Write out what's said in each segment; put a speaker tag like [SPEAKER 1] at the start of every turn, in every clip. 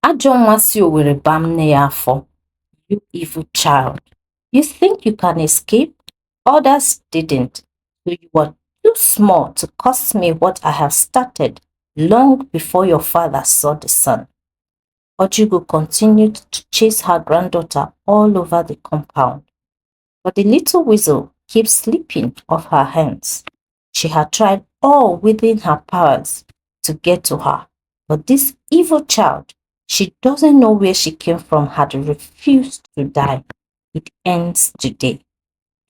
[SPEAKER 1] Ajọ nwa si Owerri baa nne ya afọ. You evil child. You think you can escape? Others didn't. So you were too small to cost me what I have started long before your father saw the sun. Ojugo continued to chase her granddaughter all over the compound. But the little weasel keeps slipping off her hands. She had tried all within her powers to get to her, but this evil child, she doesn't know where she came from, had refused to die. It ends today.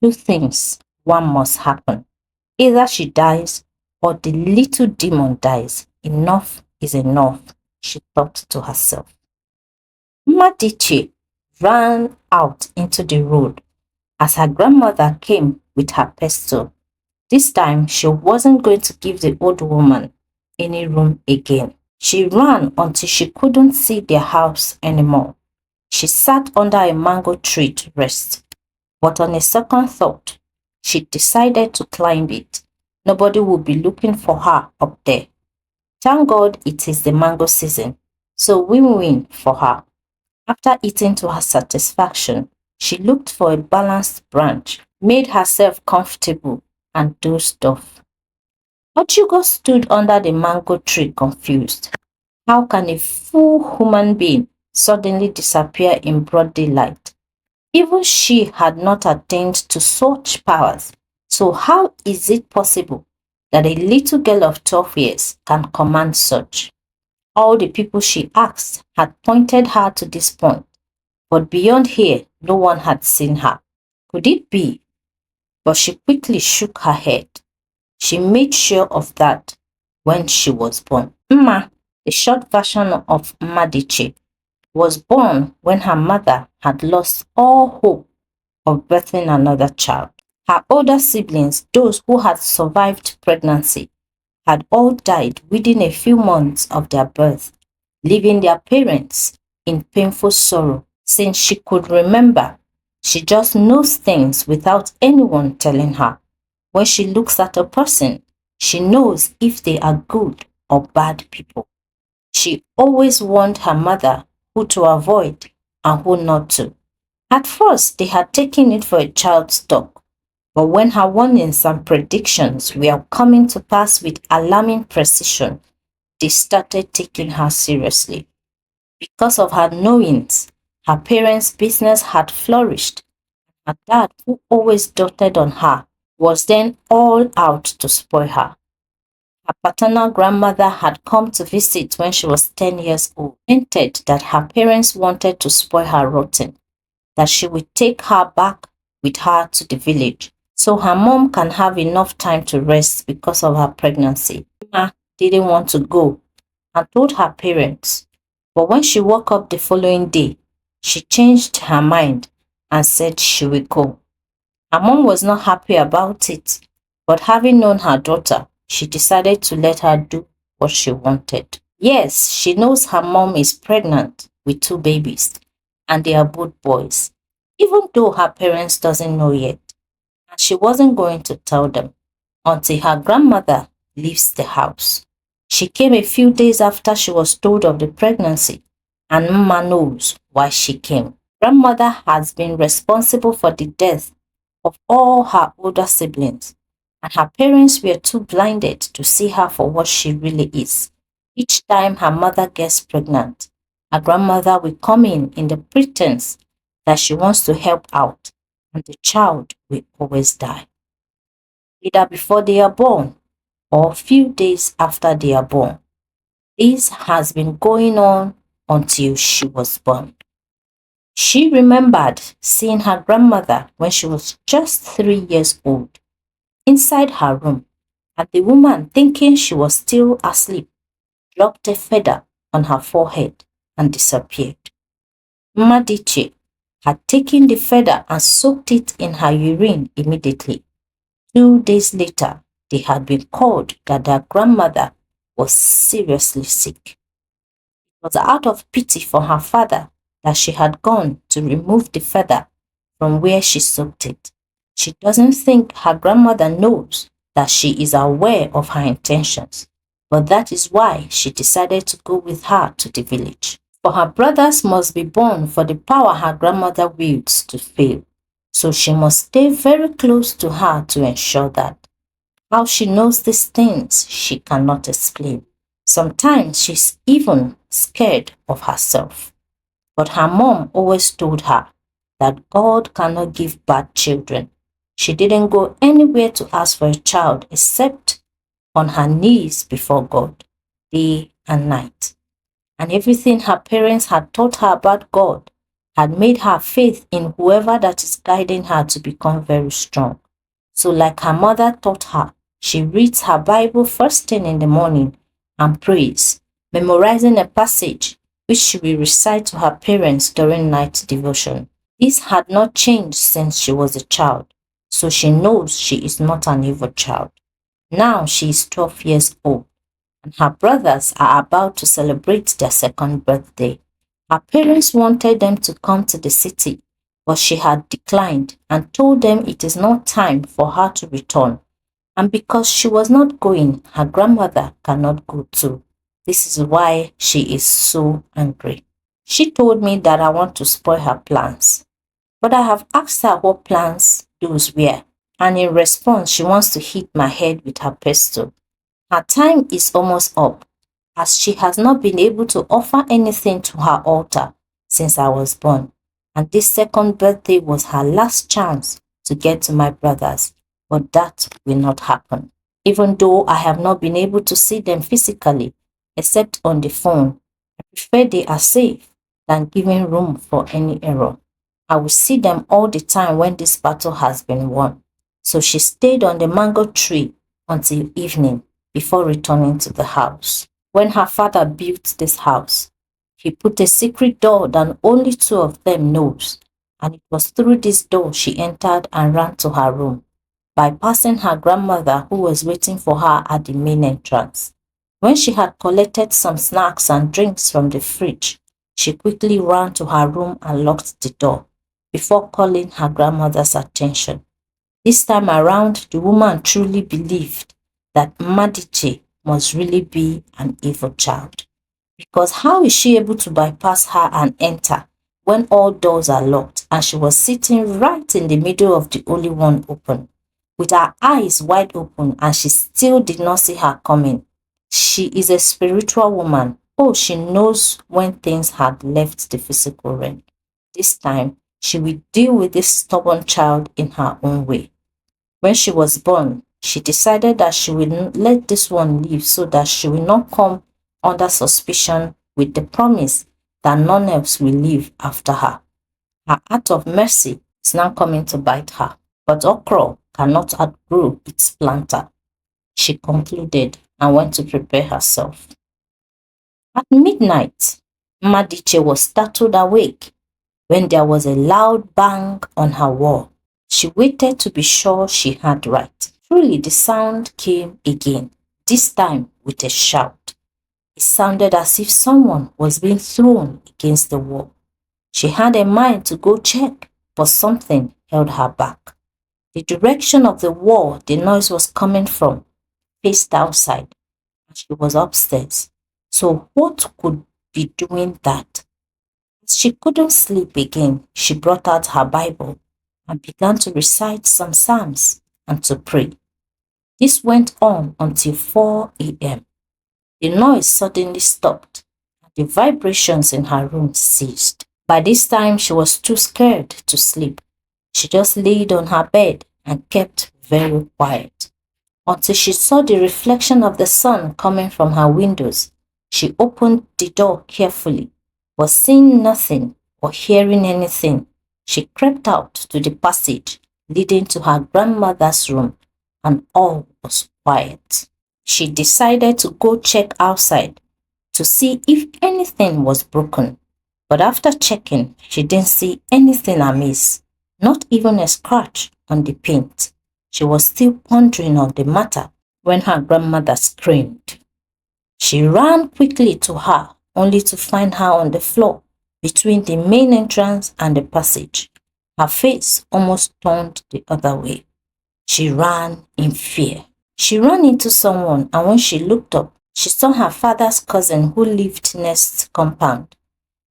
[SPEAKER 1] Two things, one must happen. Either she dies or the little demon dies. Enough is enough, she thought to herself. Mmadiche ran out into the road as her grandmother came with her pestle. This time, she wasn't going to give the old woman any room again. She ran until she couldn't see their house anymore. She sat under a mango tree to rest. But on a second thought, she decided to climb it. Nobody would be looking for her up there. Thank God it is the mango season, so win-win for her. After eating to her satisfaction, she looked for a balanced branch, made herself comfortable, and dozed off. Ojugo stood under the mango tree confused. How can a full human being suddenly disappear in broad daylight? Even she had not attained to such powers, so how is it possible that a little girl of 12 years can command such? All the people she asked had pointed her to this point, but beyond here, no one had seen her. Could it be? But she quickly shook her head. She made sure of that when she was born. Mma, the short version of Mmadiche, was born when her mother had lost all hope of birthing another child. Her older siblings, those who had survived pregnancy, had all died within a few months of their birth, leaving their parents in painful sorrow. Since she could remember, she just knows things without anyone telling her. When she looks at a person, she knows if they are good or bad people. She always warned her mother who to avoid and who not to. At first, they had taken it for a child's talk, but when her warnings and predictions were coming to pass with alarming precision, they started taking her seriously. Because of her knowings, her parents' business had flourished. Her dad, who always doted on her, was then all out to spoil her. Her paternal grandmother had come to visit when she was 10 years old, hinted that her parents wanted to spoil her rotten, that she would take her back with her to the village, so her mom can have enough time to rest because of her pregnancy. Emma didn't want to go and told her parents, but when she woke up the following day, she changed her mind and said she would go. Her mom was not happy about it, but having known her daughter, she decided to let her do what she wanted. Yes, she knows her mom is pregnant with 2 babies, and they are both boys, even though her parents doesn't know yet. And she wasn't going to tell them until her grandmother leaves the house. She came a few days after she was told of the pregnancy, and Mama knows why she came. Grandmother has been responsible for the death of all her older siblings, and her parents were too blinded to see her for what she really is. Each time her mother gets pregnant, her grandmother will come in the pretense that she wants to help out, and the child will always die, either before they are born or a few days after they are born. This has been going on until she was born. She remembered seeing her grandmother when she was just 3 years old, inside her room, and the woman, thinking she was still asleep, dropped a feather on her forehead and disappeared. Mmadiche had taken the feather and soaked it in her urine immediately. 2 days later, they had been called that their grandmother was seriously sick. It was out of pity for her father that she had gone to remove the feather from where she soaked it. She doesn't think her grandmother knows that she is aware of her intentions, but that is why she decided to go with her to the village. For her brothers must be born for the power her grandmother wields to fail. So she must stay very close to her to ensure that. How she knows these things, she cannot explain. Sometimes she's even scared of herself. But her mom always told her that God cannot give bad children. She didn't go anywhere to ask for a child except on her knees before God, day and night. And everything her parents had taught her about God had made her faith in whoever that is guiding her to become very strong. So like her mother taught her, she reads her Bible first thing in the morning and prays, memorizing a passage which she will recite to her parents during night devotion. This had not changed since she was a child, so she knows she is not an evil child. Now she is 12 years old and her brothers are about to celebrate their second birthday. Her parents wanted them to come to the city, but she had declined and told them it is not time for her to return. And because she was not going, her grandmother cannot go too. This is why she is so angry. She told me that I want to spoil her plans, but I have asked her what plans those were, and in response she wants to hit my head with her pestle. Her time is almost up, as she has not been able to offer anything to her altar since I was born, and this second birthday was her last chance to get to my brothers, but that will not happen. Even though I have not been able to see them physically, except on the phone, I prefer they are safe than giving room for any error. I will see them all the time when this battle has been won. So she stayed on the mango tree until evening before returning to the house. When her father built this house, he put a secret door that only two of them knows, and it was through this door she entered and ran to her room, bypassing her grandmother who was waiting for her at the main entrance. When she had collected some snacks and drinks from the fridge, she quickly ran to her room and locked the door before calling her grandmother's attention. This time around, the woman truly believed that Mmadiche must really be an evil child. Because how is she able to bypass her and enter when all doors are locked and she was sitting right in the middle of the only one open, with her eyes wide open, and she still did not see her coming? She is a spiritual woman. Oh, she knows when things had left the physical realm. This time, she will deal with this stubborn child in her own way. When she was born, she decided that she will let this one live so that she will not come under suspicion, with the promise that none else will live after her. Her act of mercy is now coming to bite her, but okra cannot outgrow its planter, she concluded and went to prepare herself. At midnight, Mmadiche was startled awake when there was a loud bang on her wall. She waited to be sure she had right. Truly, the sound came again, this time with a shout. It sounded as if someone was being thrown against the wall. She had a mind to go check, but something held her back. The direction of the wall the noise was coming from faced outside, and she was upstairs. So what could be doing that? She couldn't sleep again. She brought out her Bible and began to recite some psalms and to pray. This went on until 4 a.m. The noise suddenly stopped and the vibrations in her room ceased. By this time, she was too scared to sleep. She just laid on her bed and kept very quiet until she saw the reflection of the sun coming from her windows. She opened the door carefully, but seeing nothing or hearing anything, she crept out to the passage leading to her grandmother's room, and all was quiet. She decided to go check outside to see if anything was broken, but after checking, she didn't see anything amiss, not even a scratch on the paint. She was still pondering on the matter when her grandmother screamed. She ran quickly to her, only to find her on the floor between the main entrance and the passage. Her face almost turned the other way. She ran in fear. She ran into someone, and when she looked up, she saw her father's cousin who lived next compound.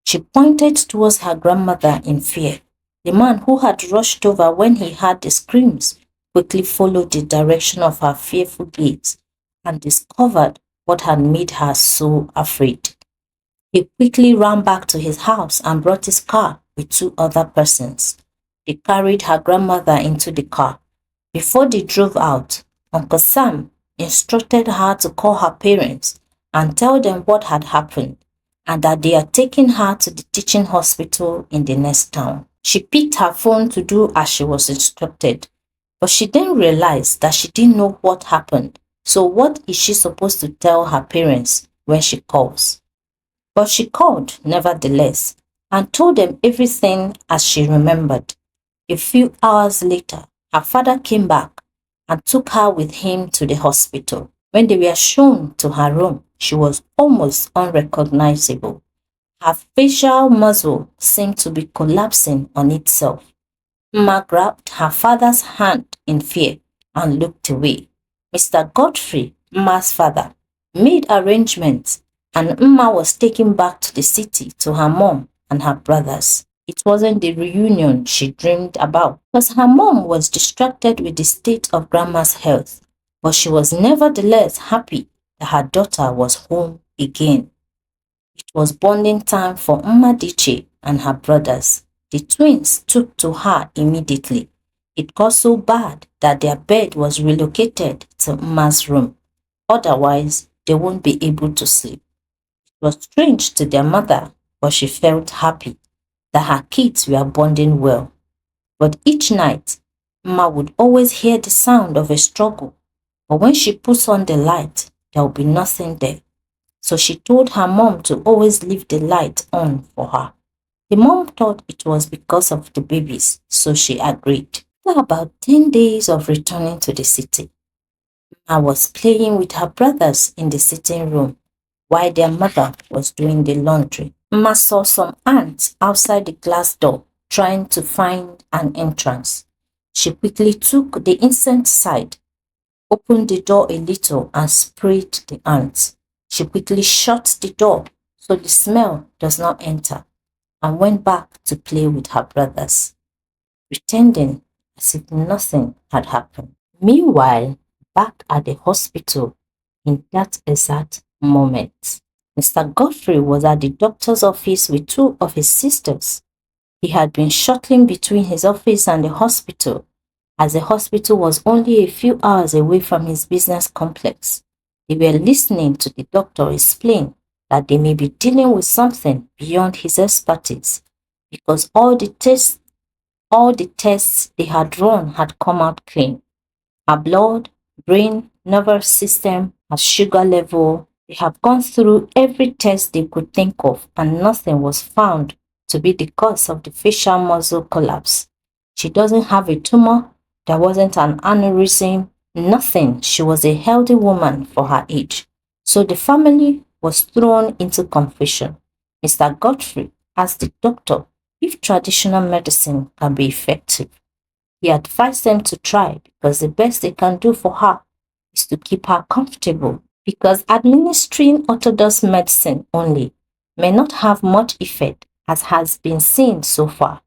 [SPEAKER 1] She pointed towards her grandmother in fear. The man who had rushed over when he heard the screams quickly followed the direction of her fearful gaze and discovered what had made her so afraid. He quickly ran back to his house and brought his car with two other persons. They carried her grandmother into the car. Before they drove out, Uncle Sam instructed her to call her parents and tell them what had happened and that they are taking her to the teaching hospital in the next town. She picked her phone to do as she was instructed, but she then realized that she didn't know what happened. So what is she supposed to tell her parents when she calls? But she called nevertheless and told them everything as she remembered. A few hours later, her father came back and took her with him to the hospital. When they were shown to her room, she was almost unrecognizable. Her facial muscle seemed to be collapsing on itself. Mma grabbed her father's hand in fear and looked away. Mr. Godfrey, Mma's father, made arrangements and Mma was taken back to the city to her mom and her brothers. It wasn't the reunion she dreamed about because her mom was distracted with the state of grandma's health, but she was nevertheless happy that her daughter was home again. It was bonding time for Mmadiche and her brothers. The twins took to her immediately. It got so bad that their bed was relocated to Mma's room. Otherwise, they won't be able to sleep. It was strange to their mother, but she felt happy that her kids were bonding well. But each night, Mma would always hear the sound of a struggle. But when she puts on the light, there will be nothing there. So she told her mom to always leave the light on for her. The mom thought it was because of the babies, so she agreed. After about 10 days of returning to the city, I was playing with her brothers in the sitting room while their mother was doing the laundry. Mma saw some ants outside the glass door trying to find an entrance. She quickly took the insecticide, opened the door a little and sprayed the ants. She quickly shut the door so the smell does not enter and went back to play with her brothers, pretending as if nothing had happened. Meanwhile, back at the hospital in that exact moment, Mr. Godfrey was at the doctor's office with two of his sisters. He had been shuttling between his office and the hospital, as the hospital was only a few hours away from his business complex. They were listening to the doctor explain that they may be dealing with something beyond his expertise because all the tests they had run had come out clean. Her blood, brain, nervous system, her sugar level, they have gone through every test they could think of and nothing was found to be the cause of the facial muscle collapse. She doesn't have a tumor, there wasn't an aneurysm, nothing. She was a healthy woman for her age. So the family was thrown into confusion. Mr. Godfrey asked the doctor if traditional medicine can be effective. He advised them to try because the best they can do for her is to keep her comfortable, because administering orthodox medicine only may not have much effect, as has been seen so far,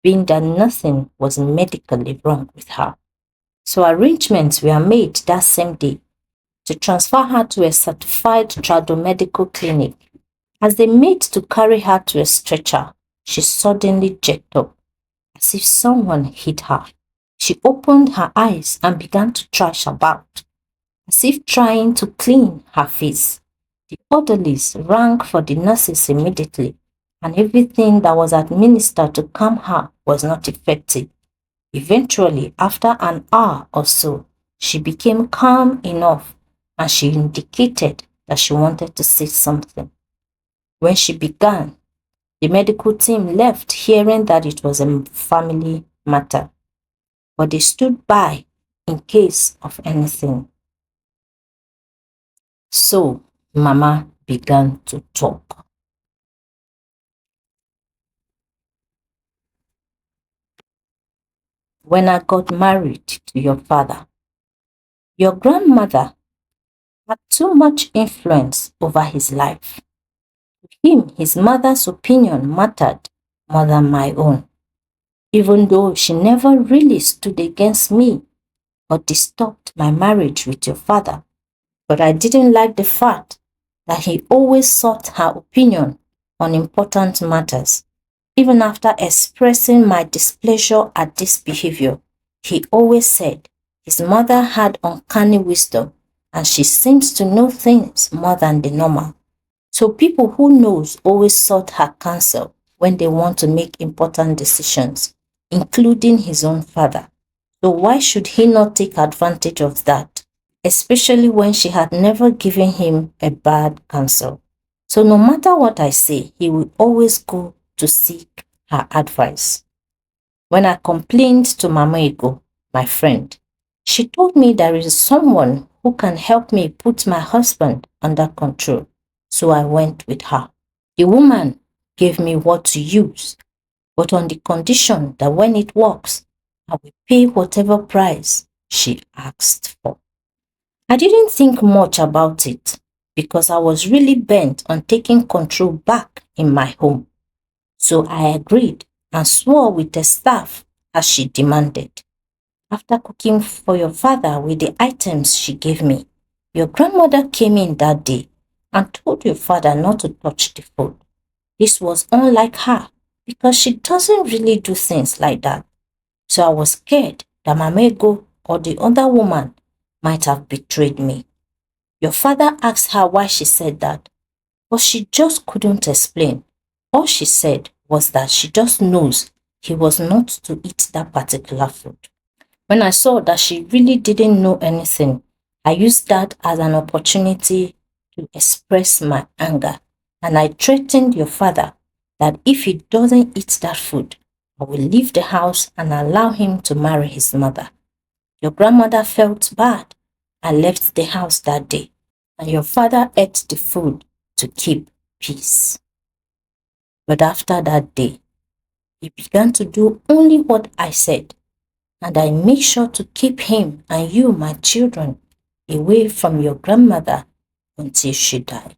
[SPEAKER 1] being that nothing was medically wrong with her. So arrangements were made that same day to transfer her to a certified tradomedical clinic. As they made to carry her to a stretcher, she suddenly jerked up, as if someone hit her. She opened her eyes and began to thrash about, as if trying to clean her face. The orderlies rang for the nurses immediately, and everything that was administered to calm her was not effective. Eventually, after an hour or so, she became calm enough and she indicated that she wanted to say something. When she began, the medical team left hearing that it was a family matter, but they stood by in case of anything. So, Mama began to talk. When I got married to your father, your grandmother had too much influence over his life. him, his mother's opinion mattered more than my own, even though she never really stood against me or disturbed my marriage with your father. But I didn't like the fact that he always sought her opinion on important matters. Even after expressing my displeasure at this behavior, he always said his mother had uncanny wisdom and she seems to know things more than the normal. So people who knows always sought her counsel when they want to make important decisions, including his own father. So why should he not take advantage of that, especially when she had never given him a bad counsel? So no matter what I say, he will always go to seek her advice. When I complained to Mama Ego, my friend, she told me there is someone who can help me put my husband under control. So I went with her. The woman gave me what to use, but on the condition that when it works, I will pay whatever price she asked for. I didn't think much about it because I was really bent on taking control back in my home. So I agreed and swore with the staff as she demanded. After cooking for your father with the items she gave me, your grandmother came in that day and told your father not to touch the food. This was unlike her because she doesn't really do things like that. So I was scared that Mamego or the other woman might have betrayed me. Your father asked her why she said that, but she just couldn't explain. All she said was that she just knows he was not to eat that particular food. When I saw that she really didn't know anything, I used that as an opportunity to express my anger, and I threatened your father that if he doesn't eat that food, I will leave the house and allow him to marry his mother. Your grandmother felt bad and left the house that day, and your father ate the food to keep peace. But after that day, he began to do only what I said, and I make sure to keep him and you, my children, away from your grandmother until she died.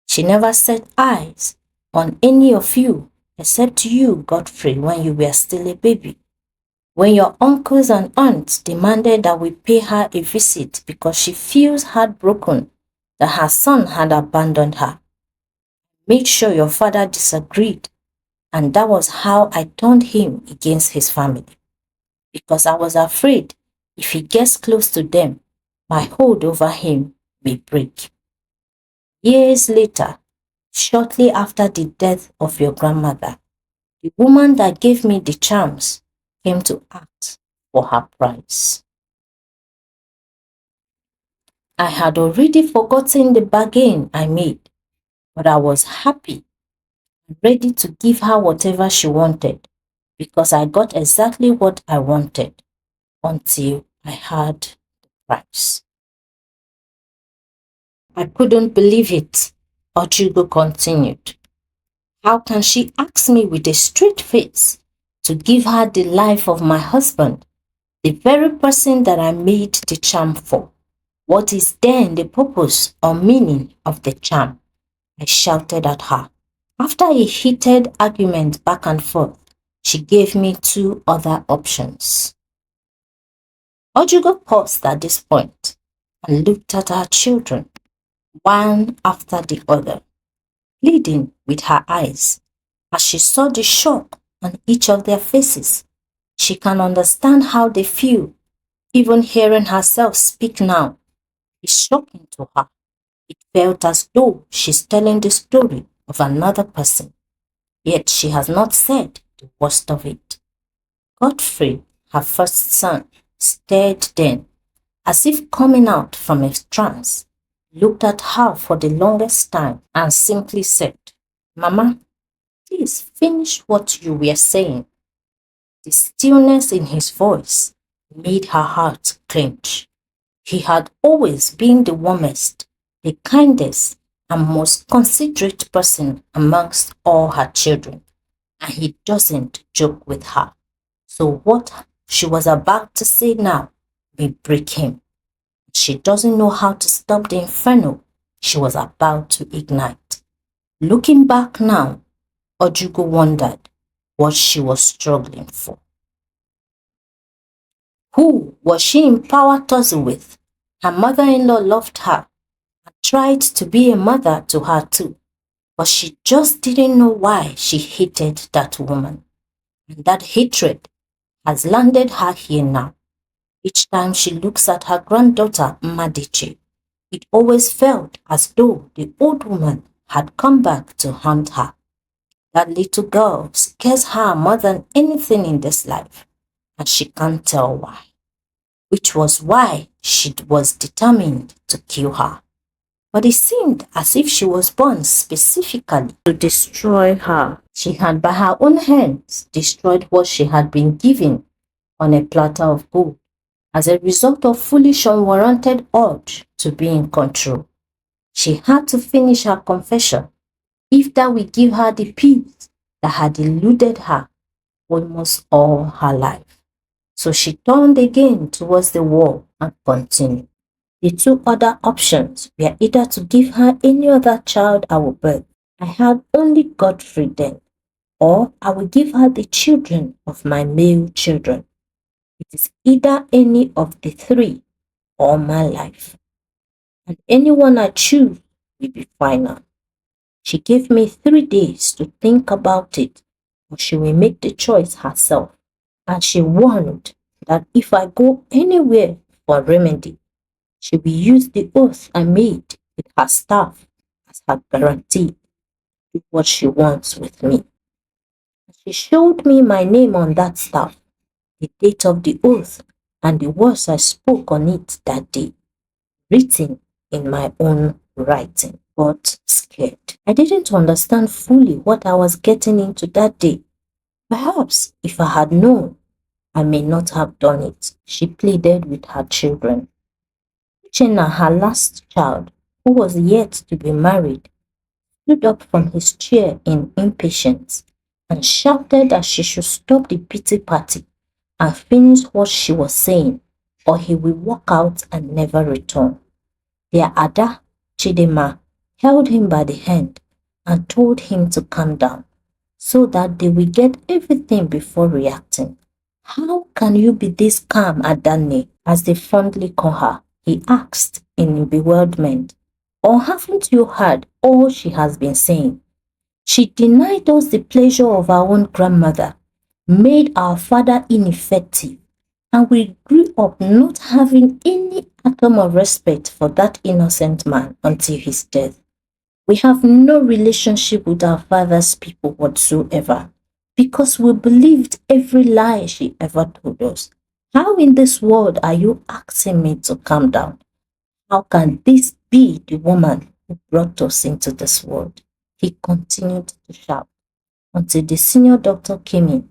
[SPEAKER 1] She never set eyes on any of you except you, Godfrey, when you were still a baby. When your uncles and aunts demanded that we pay her a visit because she feels heartbroken that her son had abandoned her, made sure your father disagreed, and that was how I turned him against his family. Because I was afraid if he gets close to them, my hold over him may break. Years later, shortly after the death of your grandmother, the woman that gave me the charms came to ask for her price. I had already forgotten the bargain I made, but I was happy and ready to give her whatever she wanted because I got exactly what I wanted until I had the price. I couldn't believe it, Ojugo continued. How can she ask me with a straight face to give her the life of my husband, the very person that I made the charm for? What is then the purpose or meaning of the charm? I shouted at her. After a heated argument back and forth, she gave me two other options. Ojugo paused at this point and looked at her children, one after the other, pleading with her eyes. As she saw the shock on each of their faces, she can understand how they feel. Even hearing herself speak now is shocking to her. It felt as though she's telling the story of another person, yet she has not said the worst of it. Godfrey, her first son, stared then, as if coming out from a trance, looked at her for the longest time and simply said, Mama, please finish what you were saying. The stillness in his voice made her heart clench. He had always been the warmest, the kindest, and most considerate person amongst all her children, and he doesn't joke with her. So what she was about to say now may break him. She doesn't know how to stop the inferno she was about to ignite. Looking back now, Ojugo wondered what she was struggling for. Who was she in power tussle with? Her mother-in-law loved her and tried to be a mother to her too, but she just didn't know why she hated that woman. And that hatred has landed her here now. Each time she looks at her granddaughter, Mmadiche, it always felt as though the old woman had come back to haunt her. That little girl scares her more than anything in this life, and she can't tell why. Which was why she was determined to kill her. But it seemed as if she was born specifically to destroy her. She had by her own hands destroyed what she had been given on a platter of gold as a result of foolish unwarranted urge to be in control. She had to finish her confession if that would give her the peace that had eluded her almost all her life. So she turned again towards the wall and continued. The two other options were either to give her any other child I would birth. I had only Godfrey then, or I will give her the children of my male children. It is either any of the three or my life. And anyone I choose will be final. She gave me 3 days to think about it, or she will make the choice herself. And she warned that if I go anywhere for remedy, she will use the oath I made with her staff as her guarantee to do what she wants with me. She showed me my name on that staff, the date of the oath, and the words I spoke on it that day, written in my own writing, but scared. I didn't understand fully what I was getting into that day. Perhaps if I had known, I may not have done it. She pleaded with her children. Uchenna, her last child, who was yet to be married, stood up from his chair in impatience and shouted that she should stop the pity party and finish what she was saying, or he will walk out and never return. Their Ada, Chidema, held him by the hand and told him to calm down so that they will get everything before reacting. How can you be this calm, Adane, as they fondly call her? He asked in bewilderment. Or haven't you heard all she has been saying? She denied us the pleasure of our own grandmother, made our father ineffective, and we grew up not having any atom of respect for that innocent man until his death. We have no relationship with our father's people whatsoever because we believed every lie she ever told us. How in this world are you asking me to calm down? How can this be the woman who brought us into this world? He continued to shout until the senior doctor came in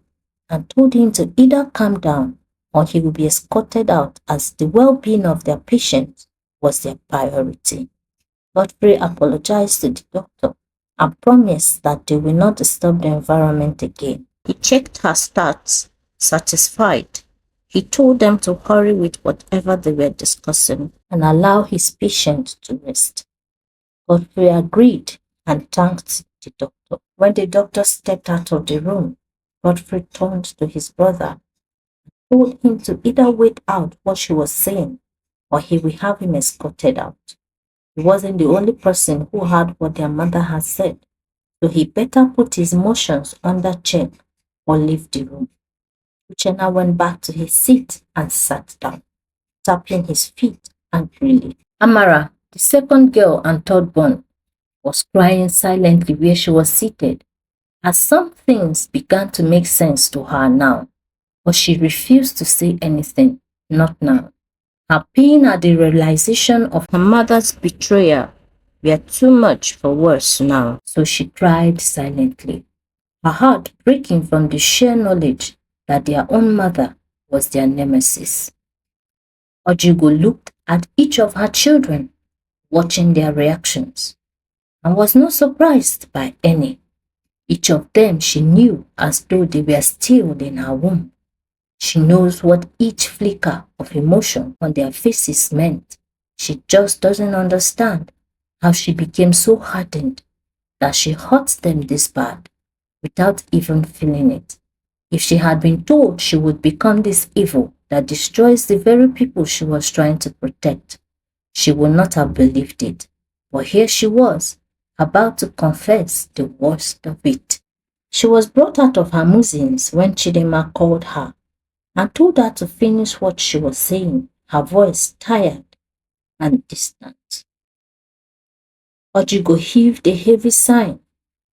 [SPEAKER 1] and told him to either calm down or he would be escorted out as the well-being of their patient was their priority. Godfrey apologized to the doctor and promised that they will not disturb the environment again. He checked her stats. Satisfied, he told them to hurry with whatever they were discussing and allow his patient to rest. Godfrey agreed and thanked the doctor. When the doctor stepped out of the room, Godfrey turned to his brother and told him to either wait out what she was saying or he will have him escorted out. He wasn't the only person who heard what their mother had said, so he better put his emotions under check or leave the room. Uchenna went back to his seat and sat down, tapping his feet angrily. Amara, the second girl and third born, was crying silently where she was seated, as some things began to make sense to her now, but she refused to say anything, not now. Her pain at the realization of her mother's betrayal were too much for words now, so she cried silently, her heart breaking from the sheer knowledge that their own mother was their nemesis. Ojugo looked at each of her children, watching their reactions, and was not surprised by any. Each of them she knew as though they were still in her womb. She knows what each flicker of emotion on their faces meant. She just doesn't understand how she became so hardened that she hurt them this bad without even feeling it. If she had been told she would become this evil that destroys the very people she was trying to protect, she would not have believed it. But here she was, about to confess the worst of it. She was brought out of her musings when Chidinma called her and told her to finish what she was saying, her voice tired and distant. Ojugo heaved a heavy sigh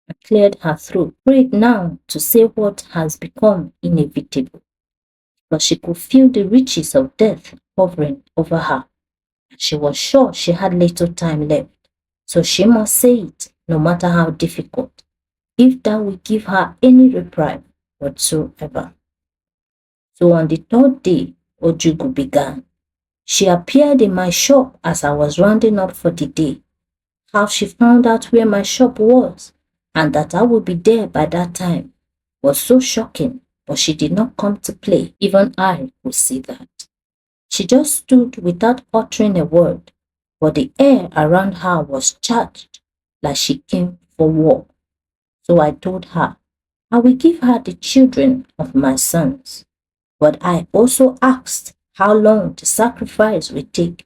[SPEAKER 1] and cleared her throat, prayed now to say what has become inevitable, but she could feel the riches of death hovering over her. She was sure she had little time left, so she must say it, no matter how difficult, if that would give her any reprieve whatsoever. So on the third day, Ojugo began. She appeared in my shop as I was rounding up for the day. How she found out where my shop was and that I would be there by that time was so shocking, but she did not come to play. Even I could see that. She just stood without uttering a word, but the air around her was charged like she came for war. So I told her, I will give her the children of my sons. But I also asked how long the sacrifice would take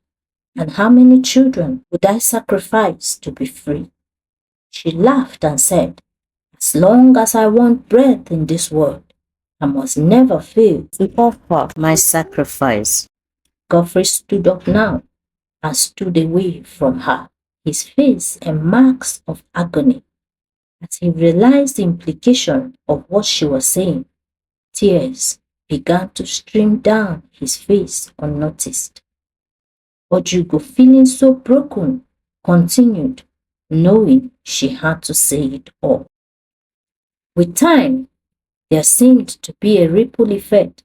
[SPEAKER 1] and how many children would I sacrifice to be free. She laughed and said, as long as I want breath in this world, I must never fail to offer my sacrifice. Godfrey stood up now and stood away from her, his face in marks of agony. As he realized the implication of what she was saying, tears began to stream down his face unnoticed. Ojugo, feeling so broken, continued, knowing she had to say it all. With time, there seemed to be a ripple effect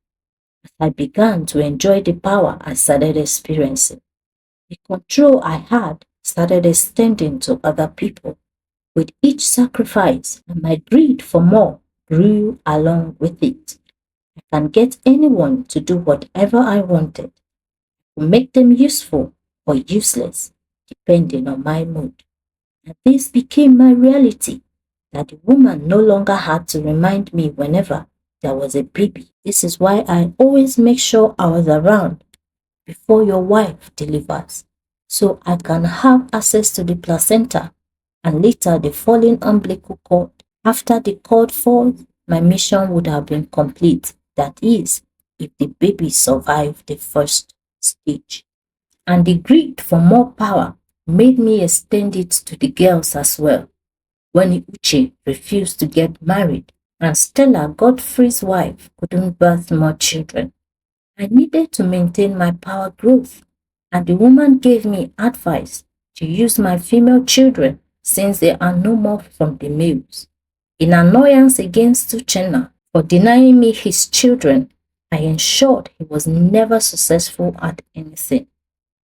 [SPEAKER 1] as I began to enjoy the power I started experiencing. The control I had started extending to other people. With each sacrifice, and my greed for more grew along with it. I can get anyone to do whatever I wanted, to make them useful or useless, depending on my mood. And this became my reality, that the woman no longer had to remind me whenever there was a baby. This is why I always make sure I was around before your wife delivers, so I can have access to the placenta and later the falling umbilical cord. After the cord falls, my mission would have been complete. That is, if the baby survived the first stage. And the greed for more power made me extend it to the girls as well. When Uche refused to get married and Stella, Godfrey's wife, couldn't birth more children, I needed to maintain my power growth, and the woman gave me advice to use my female children since there are no more from the males. In annoyance against Uchenna for denying me his children, I ensured he was never successful at anything.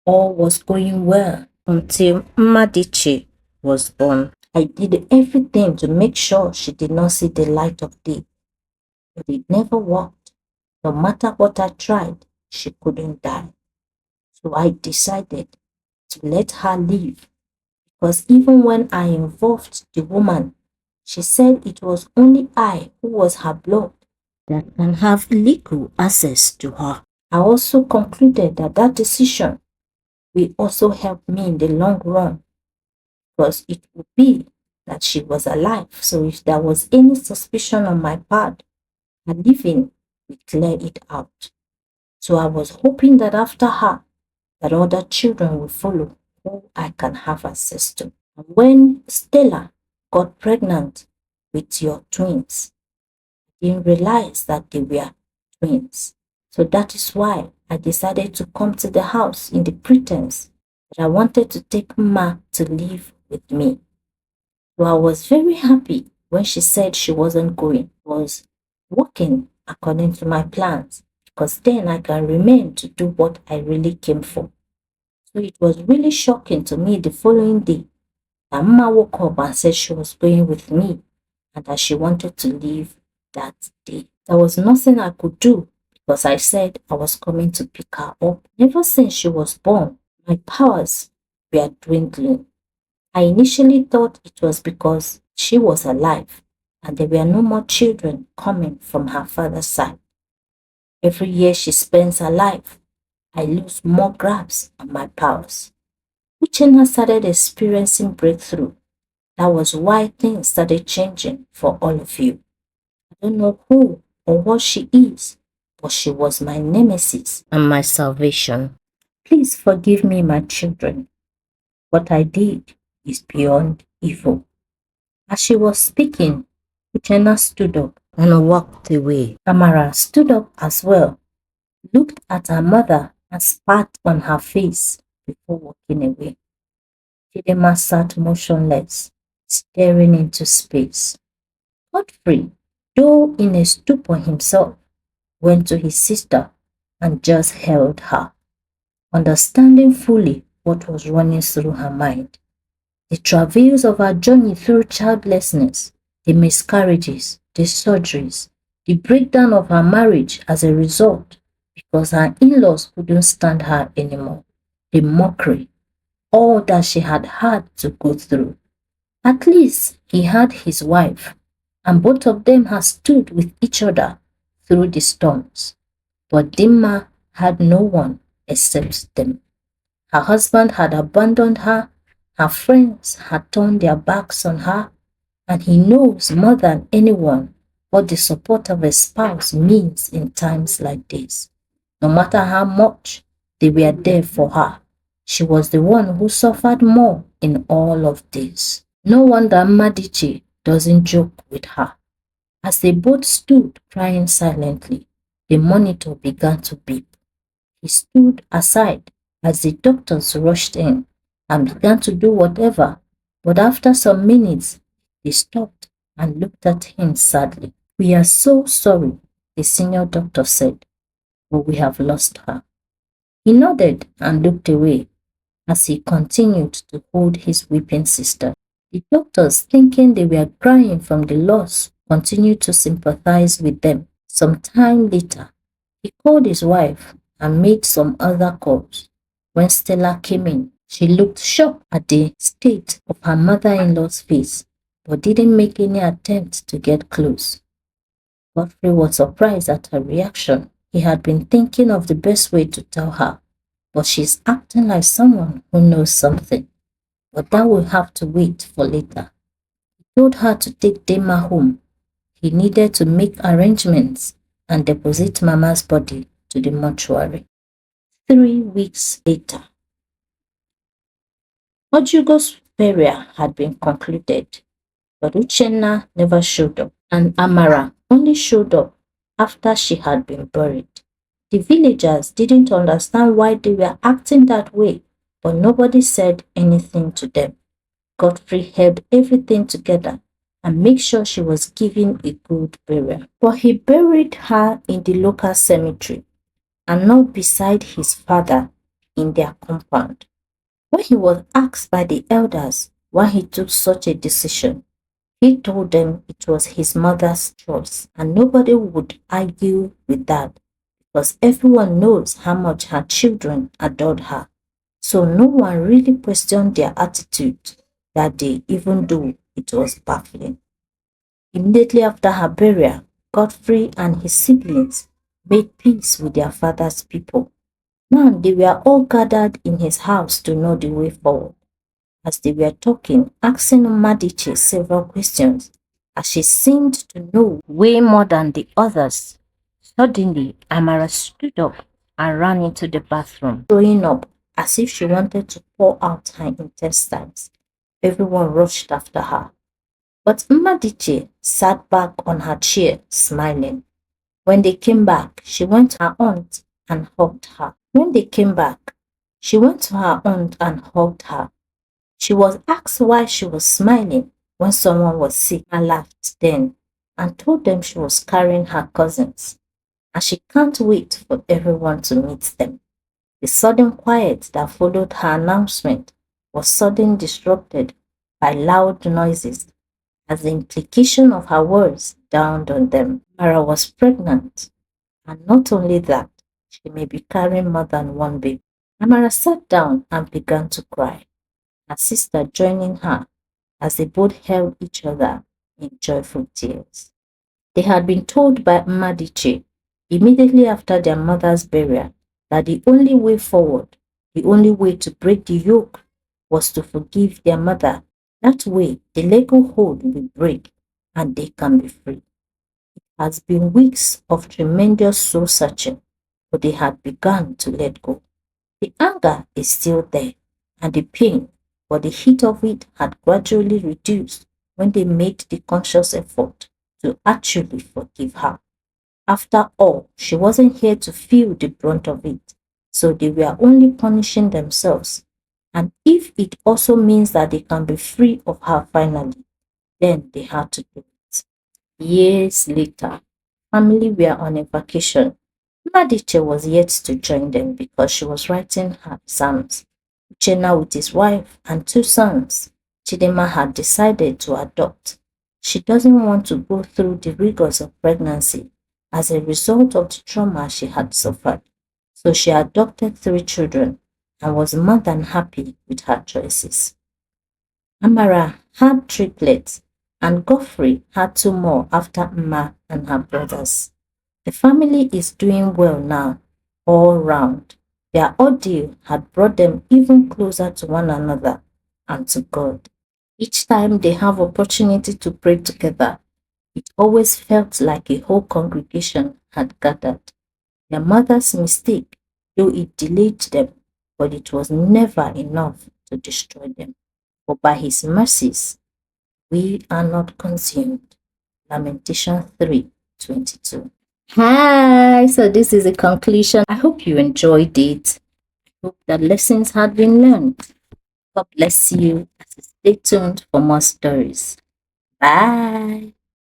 [SPEAKER 1] All was going well until Mmadiche was born. I did everything to make sure she did not see the light of day, but it never worked. No matter what I tried, she couldn't die. So I decided to let her live, because even when I involved the woman, she said it was only I who was her blood that can have legal access to her. I also concluded that that decision will also help me in the long run, because it would be that she was alive. So if there was any suspicion on my part, her living would clear it out. So I was hoping that after her, that other children will follow who I can have access to. And when Stella got pregnant with your twins, I didn't realize that they were twins. So that is why I decided to come to the house in the pretense that I wanted to take Ma to live with me. So I was very happy when she said she wasn't going. I was working according to my plans, because then I can remain to do what I really came for. So it was really shocking to me the following day that Mama woke up and said she was going with me and that she wanted to leave that day. There was nothing I could do, because I said I was coming to pick her up. Ever since she was born, my powers were dwindling. I initially thought it was because She was alive, and there were no more children coming from her father's side. Every year she spends alive, I lose more grabs on my powers. Uchenna started experiencing breakthrough. That was why things started changing for all of you. I don't know who or what she is, but she was my nemesis and my salvation. Please forgive me, my children. What I did is beyond evil. As she was speaking, Uchenna stood up and walked away. Amara stood up as well, looked at her mother and spat on her face before walking away. Chidema sat motionless, staring into space. Godfrey, though in a stupor himself, went to his sister and just held her, understanding fully what was running through her mind. The travails of her journey through childlessness, the miscarriages, the surgeries, the breakdown of her marriage as a result because her in-laws couldn't stand her anymore, the mockery, all that she had had to go through. At least he had his wife, and both of them had stood with each other through the storms. But Dimma had no one except them. Her husband had abandoned her, her friends had turned their backs on her, and he knows more than anyone what the support of a spouse means in times like this. No matter how much they were there for her, she was the one who suffered more in all of this. No wonder Mmadiche doesn't joke with her. As they both stood crying silently, the monitor began to beep. He stood aside as the doctors rushed in and began to do whatever, but after some minutes, they stopped and looked at him sadly. "We are so sorry," the senior doctor said, "but we have lost her." He nodded and looked away as he continued to hold his weeping sister. The doctors, thinking they were crying from the loss, continued to sympathize with them. Some time later, he called his wife and made some other calls. When Stella came in, she looked shocked at the state of her mother-in-law's face, but didn't make any attempt to get close. Godfrey was surprised at her reaction. He had been thinking of the best way to tell her, but she's acting like someone who knows something. But that will have to wait for later. He told her to take Dema home. He needed to make arrangements and deposit Mama's body to the mortuary. 3 weeks later, Ojugo's burial had been concluded, but Uchenna never showed up, and Amara only showed up after she had been buried. The villagers didn't understand why they were acting that way, but nobody said anything to them. Godfrey held everything together and made sure she was given a good burial. But he buried her in the local cemetery and not beside his father in their compound. When he was asked by the elders why he took such a decision, he told them it was his mother's choice and nobody would argue with that because everyone knows how much her children adored her. So no one really questioned their attitude that day, even though it was baffling. Immediately after her burial, Godfrey and his siblings made peace with their father's people. Now they were all gathered in his house to know the way forward. As they were talking, asking Mmadiche several questions, as she seemed to know way more than the others, suddenly Amara stood up and ran into the bathroom, throwing up as if she wanted to pour out her intestines. Everyone rushed after her. But Mmadiche sat back on her chair, smiling. When they came back, she went to her aunt and hugged her. She was asked why she was smiling when someone was sick and laughed then and told them she was carrying her cousins and she can't wait for everyone to meet them. The sudden quiet that followed her announcement was suddenly disrupted by loud noises as the implication of her words dawned on them. Mara was pregnant, and not only that, she may be carrying more than one baby. Amara sat down and began to cry, her sister joining her as they both held each other in joyful tears. They had been told by Mmadiche immediately after their mother's burial that the only way forward, the only way to break the yoke, was to forgive their mother. That way, the legal hold will break and they can be free. It has been weeks of tremendous soul searching, but they had begun to let go. The anger is still there, and the pain, but the heat of it had gradually reduced when they made the conscious effort to actually forgive her. After all, she wasn't here to feel the brunt of it, so they were only punishing themselves. And if it also means that they can be free of her finally, then they had to do it. Years later, family were on a vacation. Mmadiche was yet to join them because she was writing her exams. Uchenna, with his wife and two sons, Chidema, had decided to adopt. She doesn't want to go through the rigors of pregnancy as a result of the trauma she had suffered. So she adopted 3 children and was more than happy with her choices. Amara had triplets, and Godfrey had 2 more after Mma and her brothers. The family is doing well now, all round. Their ordeal had brought them even closer to one another and to God. Each time they have opportunity to pray together, it always felt like a whole congregation had gathered. Their mother's mistake, though it delayed them, but it was never enough to destroy them. For by his mercies, we are not consumed. Lamentation 3:22. Hi, so this is a conclusion. I hope you enjoyed it. I hope that lessons had been learned. God bless you. Stay tuned for more stories. Bye.